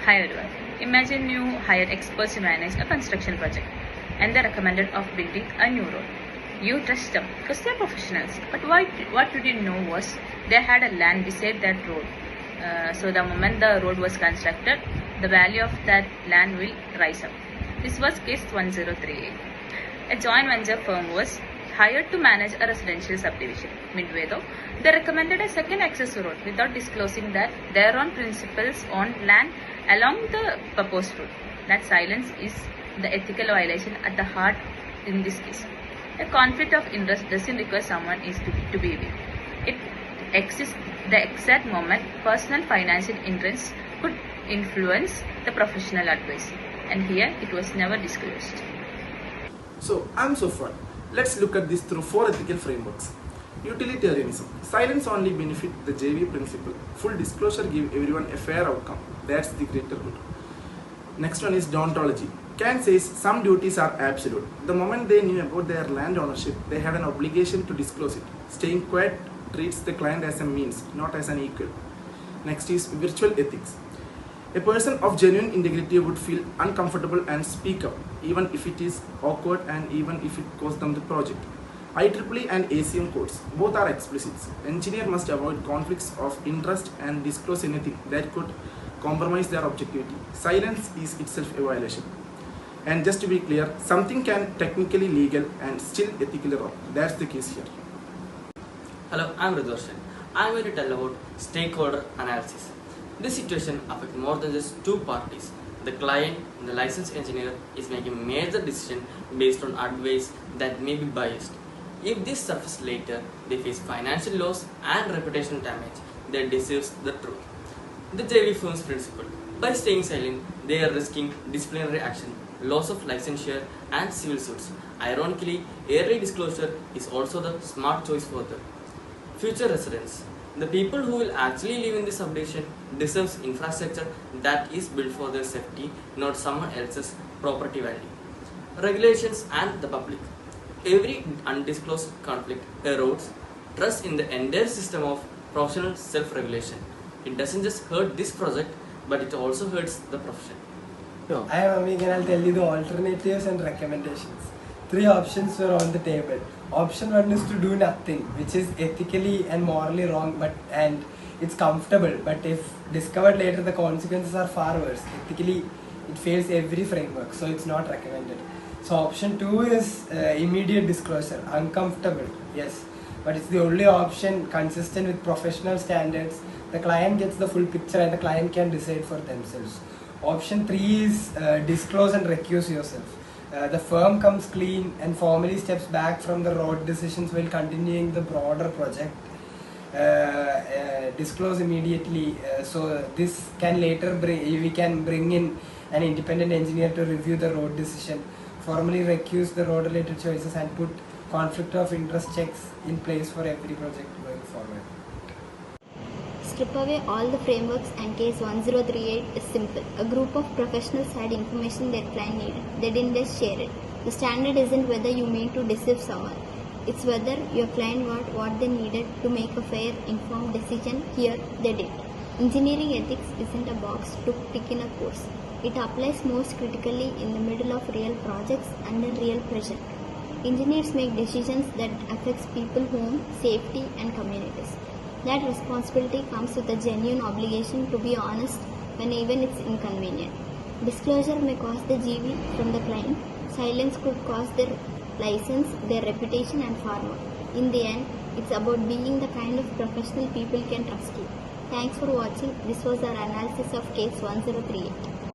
hired one. Imagine you hired experts to manage a construction project and they recommended of building a new road. You trust them because they are professionals. But what you didn't know was they had a land beside that road. So the moment the road was constructed, the value of that land will rise up. This was case 1038. A joint venture firm was hired to manage a residential subdivision. Midway though, they recommended a second access road without disclosing that their own principals own land along the proposed route. That silence is the ethical violation at the heart in this case. A conflict of interest doesn't require someone is to be with. It exists the exact moment personal financial interests could influence the professional advice. And here it was never disclosed. So I'm Sofwan. Let's look at this through 4 ethical frameworks. Utilitarianism. Silence only benefit the JV principle. Full disclosure give everyone a fair outcome. That's the greater good. Next one is deontology. Kant says some duties are absolute. The moment they knew about their land ownership, they had an obligation to disclose it. Staying quiet treats the client as a means, not as an equal. Next is virtual ethics. A person of genuine integrity would feel uncomfortable and speak up, even if it is awkward and even if it costs them the project. IEEE and ACM codes, both are explicit. Engineer must avoid conflicts of interest and disclose anything that could compromise their objectivity. Silence is itself a violation. And just to be clear, something can technically legal and still ethically wrong. That's the case here. Hello, I'm Rudorshan. I'm going to tell about stakeholder analysis. This situation affects more than just two parties. The client and the licensed engineer is making a major decision based on advice that may be biased. If this surfaces later, they face financial loss and reputational damage that deserves the truth. The JV firm's principle. By staying silent, they are risking disciplinary action, loss of licensure and civil suits. Ironically, early disclosure is also the smart choice for them. Future residents. The people who will actually live in this subdivision deserves infrastructure that is built for their safety, not someone else's property value. Regulations and the public. Every undisclosed conflict erodes trust in the entire system of professional self-regulation. It doesn't just hurt this project, but it also hurts the profession. I am Amik and I'll tell you the alternatives and recommendations. 3 options were on the table. Option 1 is to do nothing, which is ethically and morally wrong, and it's comfortable. But if discovered later, the consequences are far worse. Ethically, it fails every framework, so it's not recommended. So option 2 is immediate disclosure, uncomfortable, yes, but it's the only option consistent with professional standards. The client gets the full picture and the client can decide for themselves. Option 3 is disclose and recuse yourself. The firm comes clean and formally steps back from the road decisions while continuing the broader project. Disclose immediately, so this can later we can bring in an independent engineer to review the road decision, formally recuse the road related choices and put conflict of interest checks in place for every project going forward. Strip away all the frameworks and case 1038 is simple. A group of professionals had information their client needed. They didn't just share it. The standard isn't whether you mean to deceive someone. It's whether your client got what they needed to make a fair, informed decision. Here, they did. Engineering ethics isn't a box to tick in a course. It applies most critically in the middle of real projects under real pressure. Engineers make decisions that affects people, home, safety and communities. That responsibility comes with a genuine obligation to be honest when even it's inconvenient. Disclosure may cost the JV from the client. Silence could cost their license, their reputation and far more. In the end, it's about being the kind of professional people can trust you. Thanks for watching. This was our analysis of case 1038.